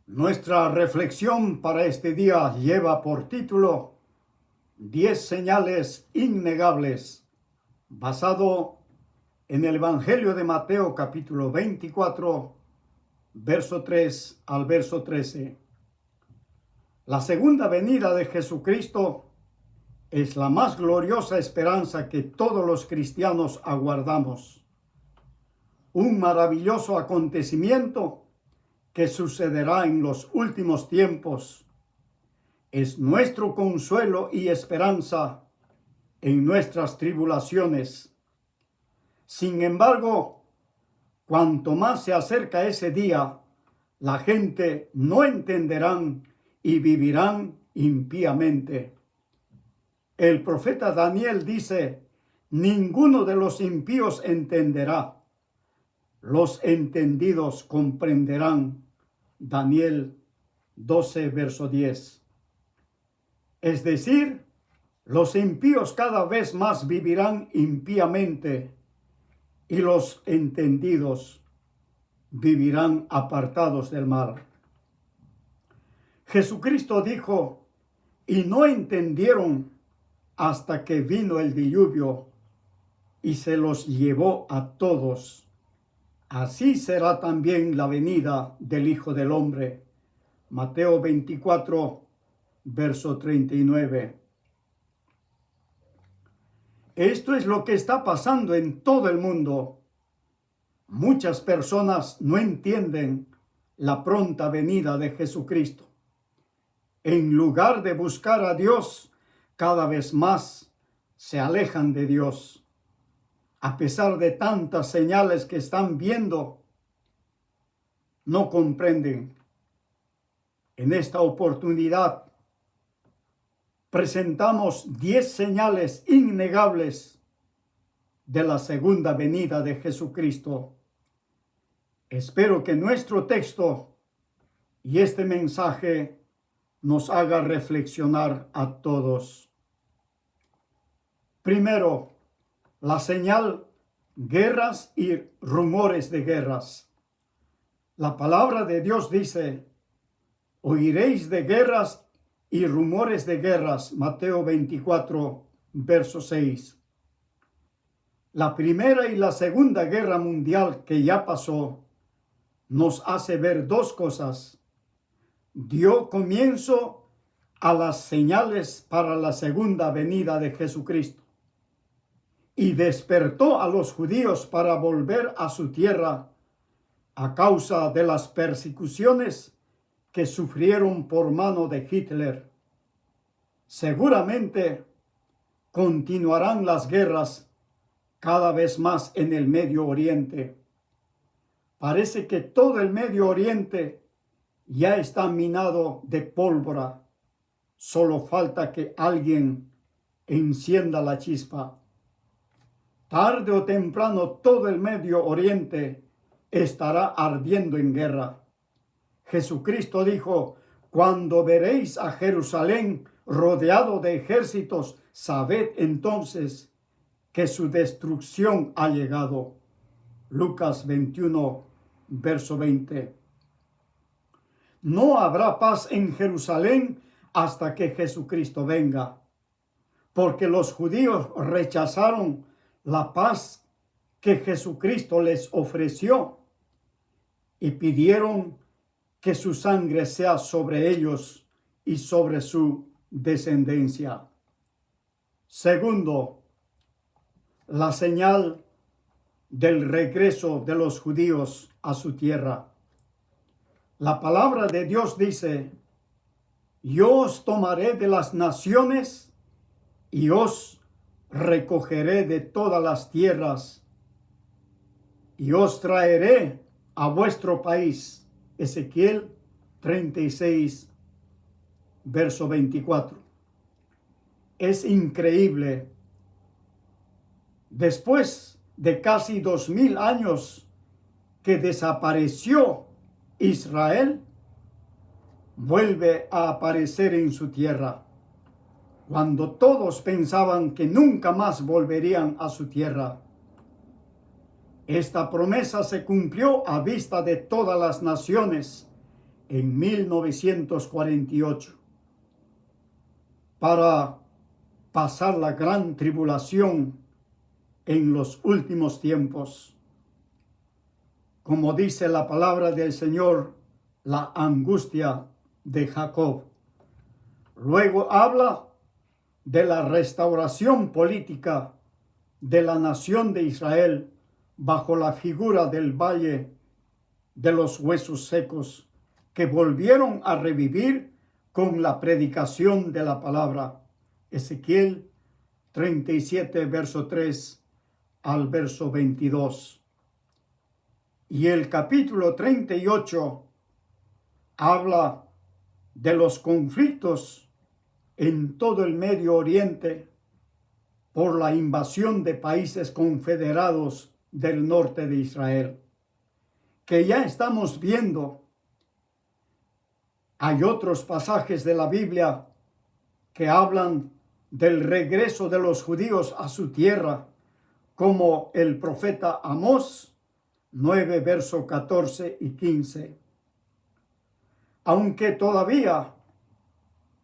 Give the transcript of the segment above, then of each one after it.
Nuestra reflexión para este día lleva por título 10 señales innegables, basado en el Evangelio de Mateo capítulo 24, verso 3 al verso 13. La segunda venida de Jesucristo es la más gloriosa esperanza que todos los cristianos aguardamos. Un maravilloso acontecimiento que sucederá en los últimos tiempos. Es nuestro consuelo y esperanza en nuestras tribulaciones. Sin embargo, cuanto más se acerca ese día, la gente no entenderán y vivirán impíamente. El profeta Daniel dice: ninguno de los impíos entenderá. Los entendidos comprenderán. Daniel 12, verso 10. Es decir, los impíos cada vez más vivirán impíamente y los entendidos vivirán apartados del mal. Jesucristo dijo: y no entendieron hasta que vino el diluvio y se los llevó a todos. Así será también la venida del Hijo del Hombre. Mateo 24, verso 39. Esto es lo que está pasando en todo el mundo. Muchas personas no entienden la pronta venida de Jesucristo. En lugar de buscar a Dios, cada vez más se alejan de Dios. A pesar de tantas señales que están viendo, no comprenden. En esta oportunidad presentamos 10 señales innegables de la segunda venida de Jesucristo. Espero que nuestro texto y este mensaje nos haga reflexionar a todos. Primero, la señal: guerras y rumores de guerras. La palabra de Dios dice: oiréis de guerras y rumores de guerras. Mateo 24, verso 6. La Primera y la Segunda Guerra Mundial, que ya pasó, nos hace ver dos cosas. Dio comienzo a las señales para la segunda venida de Jesucristo y despertó a los judíos para volver a su tierra a causa de las persecuciones que sufrieron por mano de Hitler. Seguramente continuarán las guerras cada vez más en el Medio Oriente. Parece que todo el Medio Oriente ya está minado de pólvora. Solo falta que alguien encienda la chispa. Tarde o temprano todo el Medio Oriente estará ardiendo en guerra. Jesucristo dijo: cuando veréis a Jerusalén rodeado de ejércitos, sabed entonces que su destrucción ha llegado. Lucas 21, verso 20. No habrá paz en Jerusalén hasta que Jesucristo venga, porque los judíos rechazaron la paz que Jesucristo les ofreció y pidieron que su sangre sea sobre ellos y sobre su descendencia. Segundo, la señal del regreso de los judíos a su tierra. La palabra de Dios dice: yo os tomaré de las naciones y os recogeré de todas las tierras y os traeré a vuestro país. Ezequiel 36, verso 24. Es increíble. Después de casi 2000 años que desapareció Israel, vuelve a aparecer en su tierra, cuando todos pensaban que nunca más volverían a su tierra. Esta promesa se cumplió a vista de todas las naciones en 1948 para pasar la gran tribulación en los últimos tiempos. Como dice la palabra del Señor, la angustia de Jacob. Luego habla de la restauración política de la nación de Israel bajo la figura del valle de los huesos secos, que volvieron a revivir con la predicación de la palabra. Ezequiel 37, verso 3 al verso 22. Y el capítulo 38 habla de los conflictos en todo el Medio Oriente por la invasión de países confederados del norte de Israel, que ya estamos viendo. Hay otros pasajes de la Biblia que hablan del regreso de los judíos a su tierra, como el profeta Amós 9, verso 14 y 15. Aunque todavía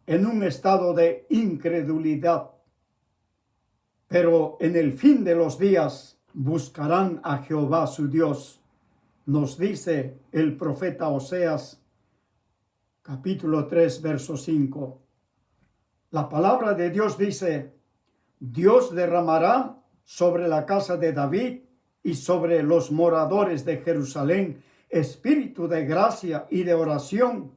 en un estado de incredulidad, pero en el fin de los días buscarán a Jehová su Dios, nos dice el profeta Oseas, capítulo 3, verso 5. La palabra de Dios dice: Dios derramará sobre la casa de David y sobre los moradores de Jerusalén espíritu de gracia y de oración,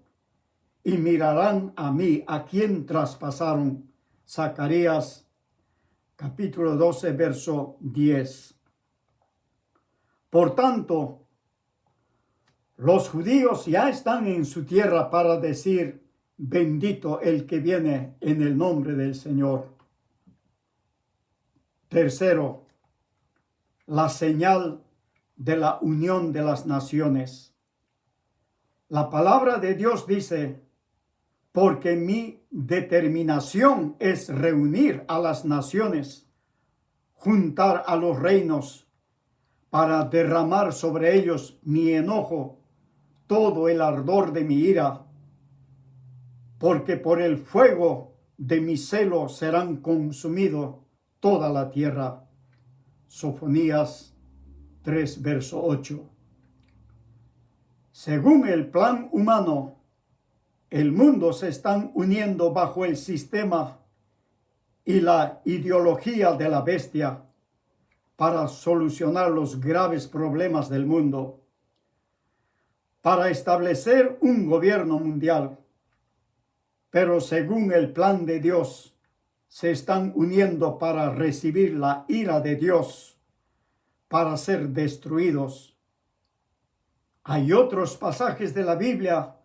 y mirarán a mí, a quien traspasaron. Zacarías capítulo 12, verso 10. Por tanto, los judíos ya están en su tierra para decir: bendito el que viene en el nombre del Señor. Tercero, la señal de la unión de las naciones. La palabra de Dios dice: porque mi determinación es reunir a las naciones, juntar a los reinos, para derramar sobre ellos mi enojo, todo el ardor de mi ira, porque por el fuego de mi celo serán consumidos toda la tierra. Sofonías 3, verso 8. Según el plan humano, el mundo se están uniendo bajo el sistema y la ideología de la bestia para solucionar los graves problemas del mundo, para establecer un gobierno mundial. Pero según el plan de Dios, se están uniendo para recibir la ira de Dios, para ser destruidos. Hay otros pasajes de la Biblia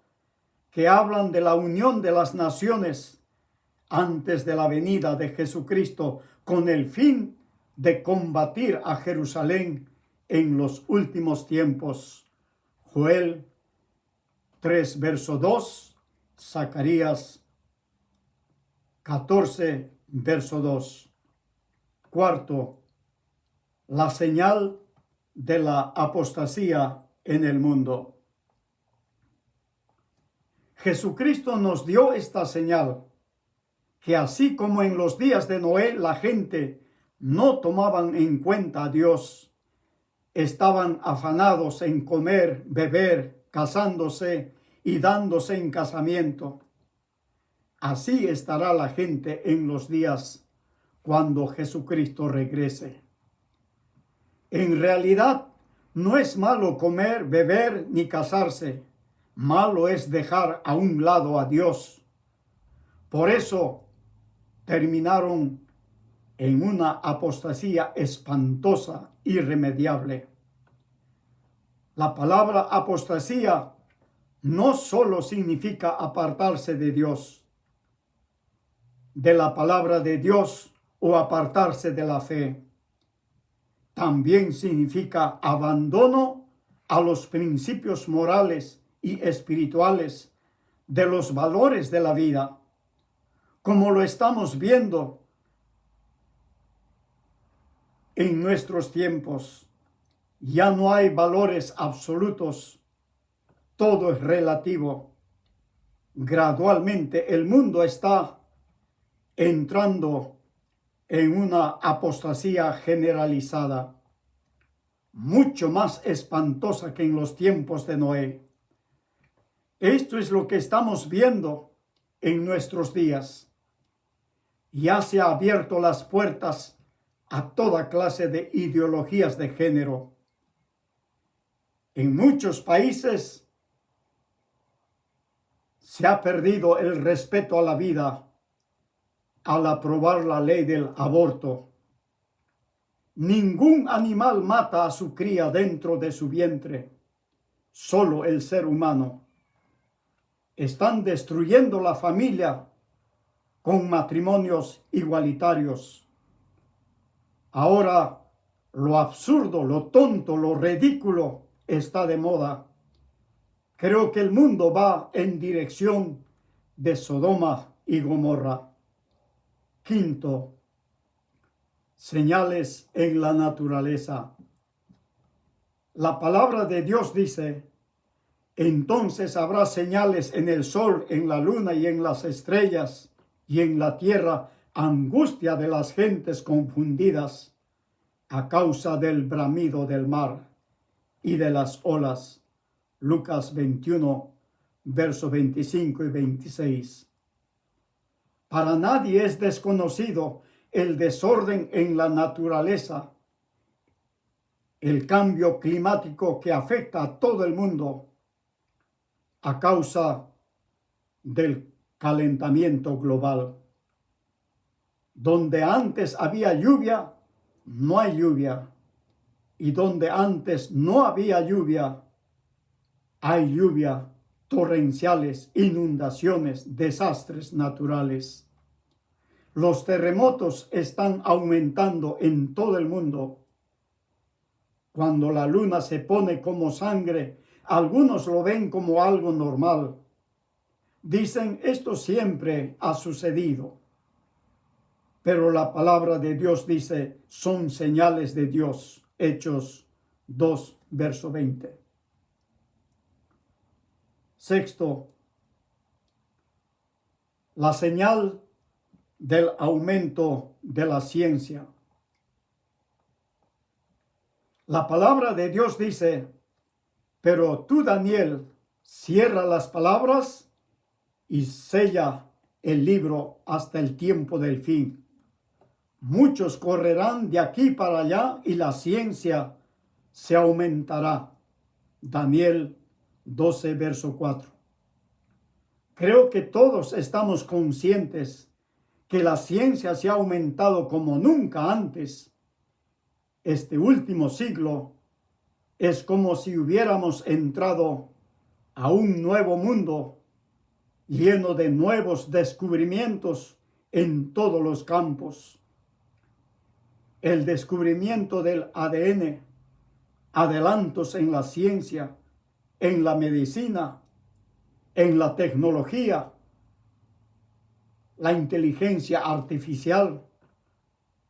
que hablan de la unión de las naciones antes de la venida de Jesucristo, con el fin de combatir a Jerusalén en los últimos tiempos. Joel 3, verso 2, Zacarías 14, verso 2. Cuarto, la señal de la apostasía en el mundo. Jesucristo nos dio esta señal, que así como en los días de Noé la gente no tomaban en cuenta a Dios, estaban afanados en comer, beber, casándose y dándose en casamiento, así estará la gente en los días cuando Jesucristo regrese. En realidad, no es malo comer, beber ni casarse. Malo es dejar a un lado a Dios. Por eso terminaron en una apostasía espantosa, irremediable. La palabra apostasía no solo significa apartarse de Dios, de la palabra de Dios, o apartarse de la fe. También significa abandono a los principios morales y espirituales, de los valores de la vida, como lo estamos viendo en nuestros tiempos. Ya no hay valores absolutos, todo es relativo. gradualmente el mundo está entrando en una apostasía generalizada, mucho más espantosa que en los tiempos de Noé. Esto es lo que estamos viendo en nuestros días. Ya se han abierto las puertas a toda clase de ideologías de género. En muchos países se ha perdido el respeto a la vida al aprobar la ley del aborto. Ningún animal mata a su cría dentro de su vientre, solo el ser humano. Están destruyendo la familia con matrimonios igualitarios. Ahora lo absurdo, lo tonto, lo ridículo está de moda. Creo que el mundo va en dirección de Sodoma y Gomorra. Quinto, señales en la naturaleza. La palabra de Dios dice: entonces habrá señales en el sol, en la luna y en las estrellas, y en la tierra angustia de las gentes confundidas a causa del bramido del mar y de las olas. Lucas 21, versos 25 y 26. Para nadie es desconocido el desorden en la naturaleza, el cambio climático que afecta a todo el mundo a causa del calentamiento global. Donde antes había lluvia, no hay lluvia. Y donde antes no había lluvia, hay lluvia, torrenciales, inundaciones, desastres naturales. Los terremotos están aumentando en todo el mundo. Cuando la luna se pone como sangre, algunos lo ven como algo normal. Dicen, esto siempre ha sucedido. Pero la palabra de Dios dice, son señales de Dios. Hechos 2, verso 20. Sexto, la señal del aumento de la ciencia. La palabra de Dios dice, pero tú, Daniel, cierra las palabras y sella el libro hasta el tiempo del fin. Muchos correrán de aquí para allá y la ciencia se aumentará. Daniel 12, verso 4. Creo que todos estamos conscientes que la ciencia se ha aumentado como nunca antes. Este último siglo es como si hubiéramos entrado a un nuevo mundo lleno de nuevos descubrimientos en todos los campos. El descubrimiento del ADN, adelantos en la ciencia, en la medicina, en la tecnología, la inteligencia artificial,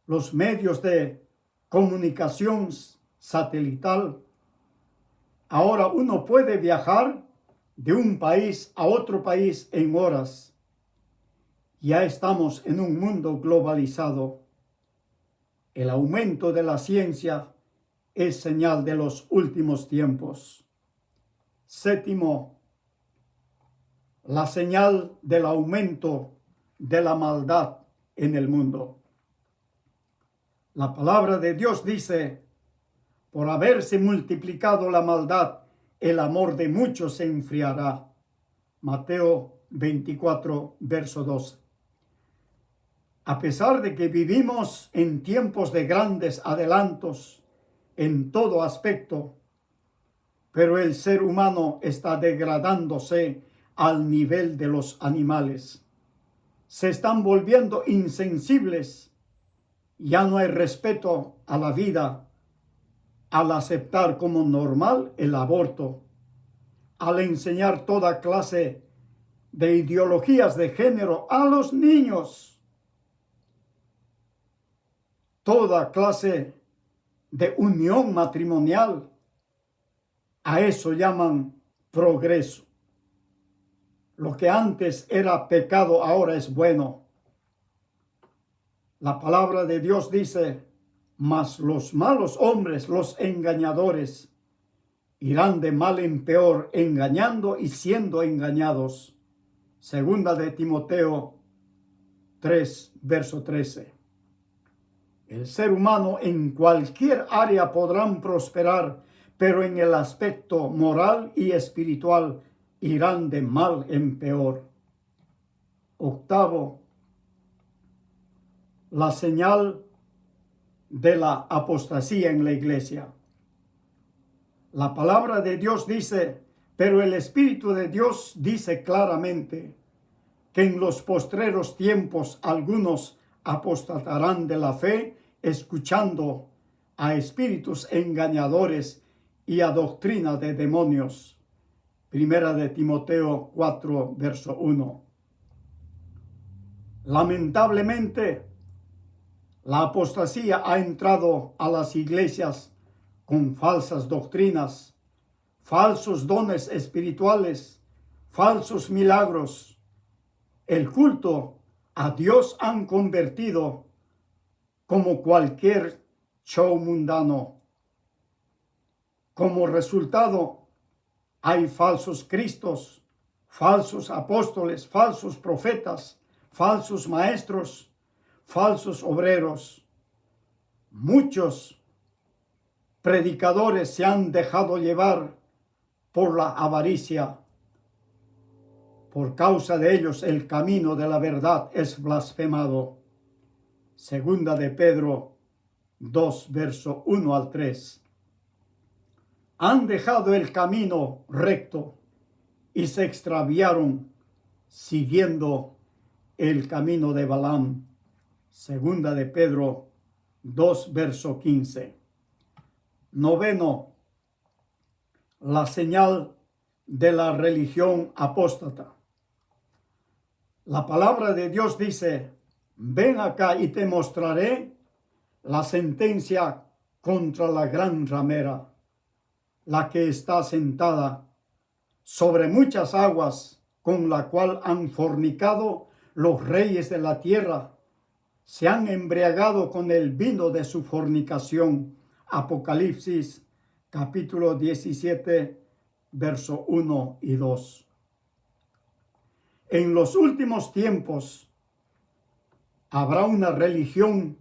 los medios de comunicación satelital. Ahora uno puede viajar de un país a otro país en horas. Ya estamos en un mundo globalizado. El aumento de la ciencia es señal de los últimos tiempos. Séptimo, la señal del aumento de la maldad en el mundo. La palabra de Dios dice, por haberse multiplicado la maldad, el amor de muchos se enfriará. Mateo 24, verso 12. A pesar de que vivimos en tiempos de grandes adelantos en todo aspecto, pero el ser humano está degradándose al nivel de los animales. Se están volviendo insensibles. Ya no hay respeto a la vida al aceptar como normal el aborto, al enseñar toda clase de ideologías de género a los niños, toda clase de unión matrimonial. A eso llaman progreso. Lo que antes era pecado ahora es bueno. La palabra de Dios dice, mas los malos hombres, los engañadores, irán de mal en peor, engañando y siendo engañados. Segunda de Timoteo 3, verso 13. El ser humano en cualquier área podrán prosperar, pero en el aspecto moral y espiritual irán de mal en peor. Octavo, la señal de la apostasía en la iglesia. La palabra de Dios dice, pero el Espíritu de Dios dice claramente que en los postreros tiempos algunos apostatarán de la fe, escuchando a espíritus engañadores y a doctrina de demonios. Primera de Timoteo 4, verso 1. Lamentablemente, la apostasía ha entrado a las iglesias con falsas doctrinas, falsos dones espirituales, falsos milagros. El culto a Dios han convertido como cualquier show mundano. Como resultado, hay falsos cristos, falsos apóstoles, falsos profetas, falsos maestros, falsos obreros. Muchos predicadores se han dejado llevar por la avaricia. Por causa de ellos el camino de la verdad es blasfemado. Segunda de Pedro 2, verso 1 al 3. Han dejado el camino recto y se extraviaron siguiendo el camino de Balaam. Segunda de Pedro 2, verso 15. Noveno, la señal de la religión apóstata. La palabra de Dios dice, ven acá y te mostraré la sentencia contra la gran ramera, la que está sentada sobre muchas aguas, con la cual han fornicado los reyes de la tierra, se han embriagado con el vino de su fornicación. Apocalipsis capítulo 17, verso 1 y 2. En los últimos tiempos habrá una religión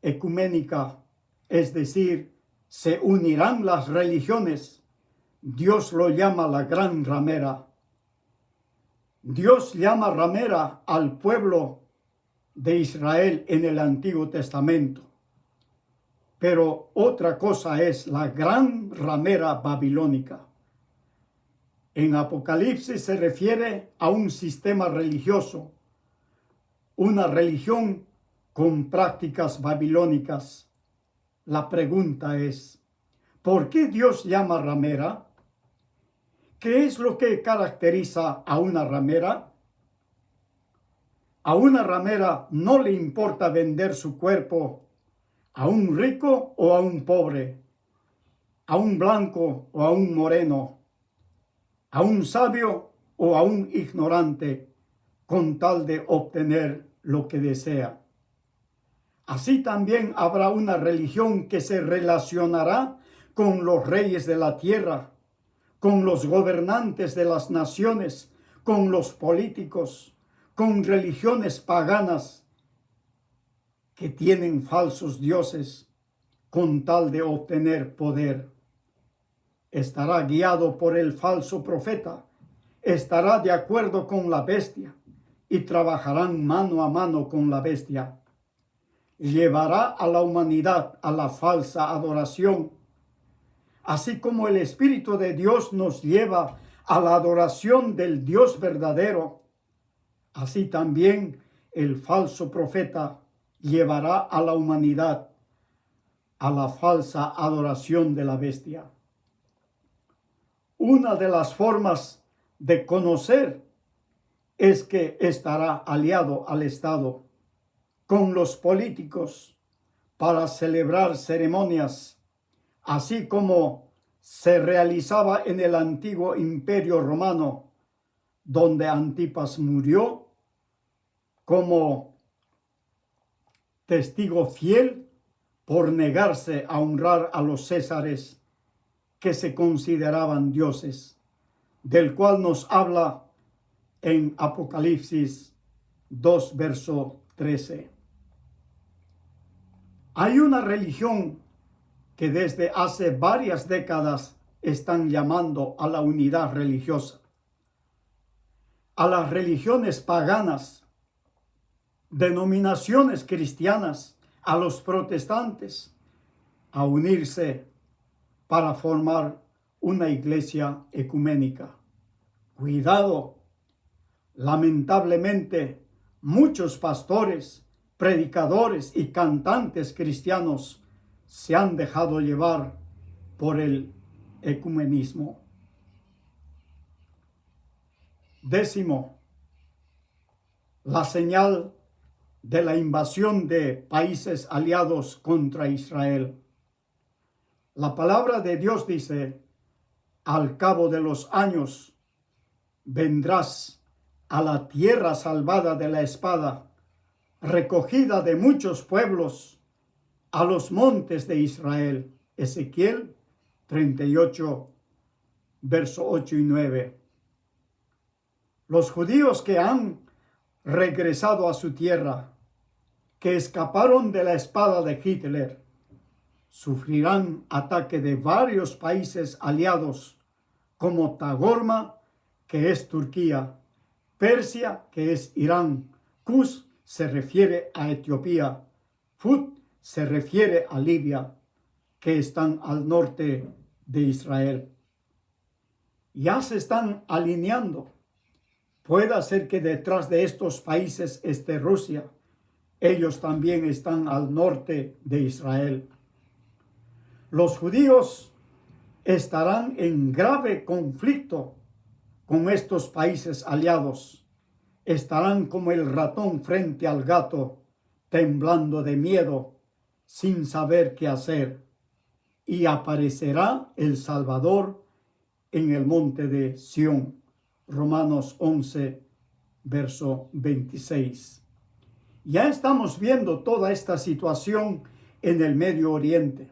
ecuménica, es decir, se unirán las religiones. Dios lo llama la gran ramera. Dios llama ramera al pueblo de Israel en el Antiguo Testamento. Pero otra cosa es la gran ramera babilónica. En Apocalipsis se refiere a un sistema religioso, una religión con prácticas babilónicas. La pregunta es, ¿por qué Dios llama ramera? ¿Qué es lo que caracteriza a una ramera? A una ramera no le importa vender su cuerpo a un rico o a un pobre, a un blanco o a un moreno, a un sabio o a un ignorante, con tal de obtener lo que desea. Así también habrá una religión que se relacionará con los reyes de la tierra, con los gobernantes de las naciones, con los políticos, con religiones paganas que tienen falsos dioses con tal de obtener poder. Estará guiado por el falso profeta, estará de acuerdo con la bestia y trabajarán mano a mano con la bestia. Llevará a la humanidad a la falsa adoración, así como el Espíritu de Dios nos lleva a la adoración del Dios verdadero. Así también el falso profeta llevará a la humanidad a la falsa adoración de la bestia. Una de las formas de conocer es que estará aliado al Estado con los políticos para celebrar ceremonias, así como se realizaba en el antiguo Imperio Romano, donde Antipas murió como testigo fiel por negarse a honrar a los césares que se consideraban dioses, del cual nos habla en Apocalipsis 2, verso 13. Hay una religión que desde hace varias décadas están llamando a la unidad religiosa, a las religiones paganas, denominaciones cristianas, a los protestantes, a unirse para formar una iglesia ecuménica. Cuidado, lamentablemente muchos pastores, predicadores y cantantes cristianos se han dejado llevar por el ecumenismo. 10. La señal de la invasión de países aliados contra Israel. La palabra de Dios dice: al cabo de los años vendrás a la tierra salvada de la espada, recogida de muchos pueblos, a los montes de Israel. Ezequiel 38, verso 8 y 9. Los judíos que han regresado a su tierra, que escaparon de la espada de Hitler, sufrirán ataque de varios países aliados, como Tagorma, que es Turquía, Persia, que es Irán, Cus se refiere a Etiopía, Fut se refiere a Libia, que están al norte de Israel. Ya se están alineando. Puede ser que detrás de estos países esté Rusia. Ellos también están al norte de Israel. Los judíos estarán en grave conflicto con estos países aliados. Estarán como el ratón frente al gato, temblando de miedo, sin saber qué hacer. Y aparecerá el Salvador en el monte de Sión. Romanos 11, verso 26. Ya estamos viendo toda esta situación en el Medio Oriente.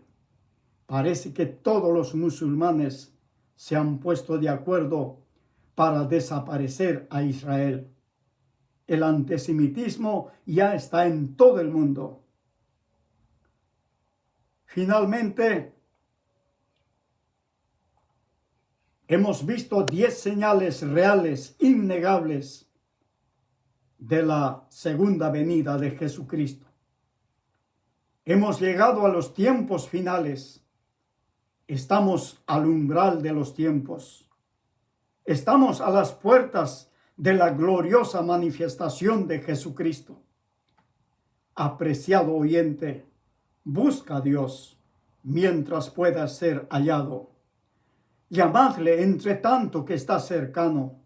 Parece que todos los musulmanes se han puesto de acuerdo para desaparecer a Israel. El antisemitismo ya está en todo el mundo. Finalmente, hemos visto 10 señales reales, innegables, de la segunda venida de Jesucristo. Hemos llegado a los tiempos finales. Estamos al umbral de los tiempos. Estamos a las puertas de la gloriosa manifestación de Jesucristo. Apreciado oyente, busca a Dios mientras pueda ser hallado. Llamadle entre tanto que está cercano,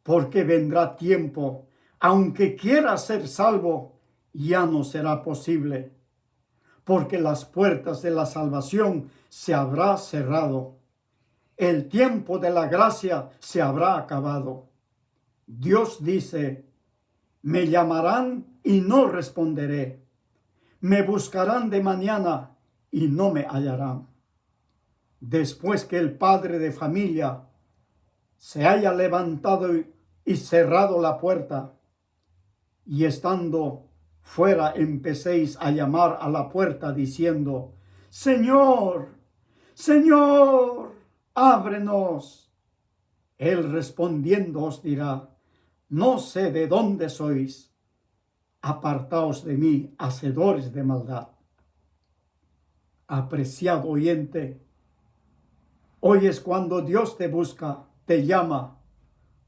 porque vendrá tiempo, aunque quiera ser salvo, ya no será posible, porque las puertas de la salvación se habrá cerrado. El tiempo de la gracia se habrá acabado. Dios dice: me llamarán y no responderé. Me buscarán de mañana y no me hallarán. Después que el padre de familia se haya levantado y cerrado la puerta, y estando fuera empecéis a llamar a la puerta diciendo: Señor, Señor, ábrenos. Él respondiendo os dirá: no sé de dónde sois, apartaos de mí, hacedores de maldad. Apreciado oyente, hoy es cuando Dios te busca, te llama,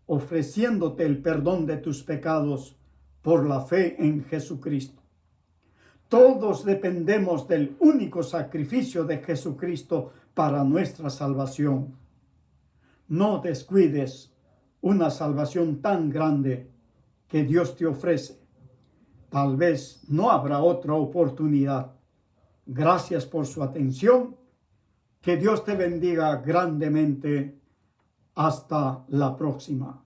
ofreciéndote el perdón de tus pecados por la fe en Jesucristo. Todos dependemos del único sacrificio de Jesucristo para nuestra salvación. No descuides una salvación tan grande que Dios te ofrece. Tal vez no habrá otra oportunidad. Gracias por su atención. Que Dios te bendiga grandemente. Hasta la próxima.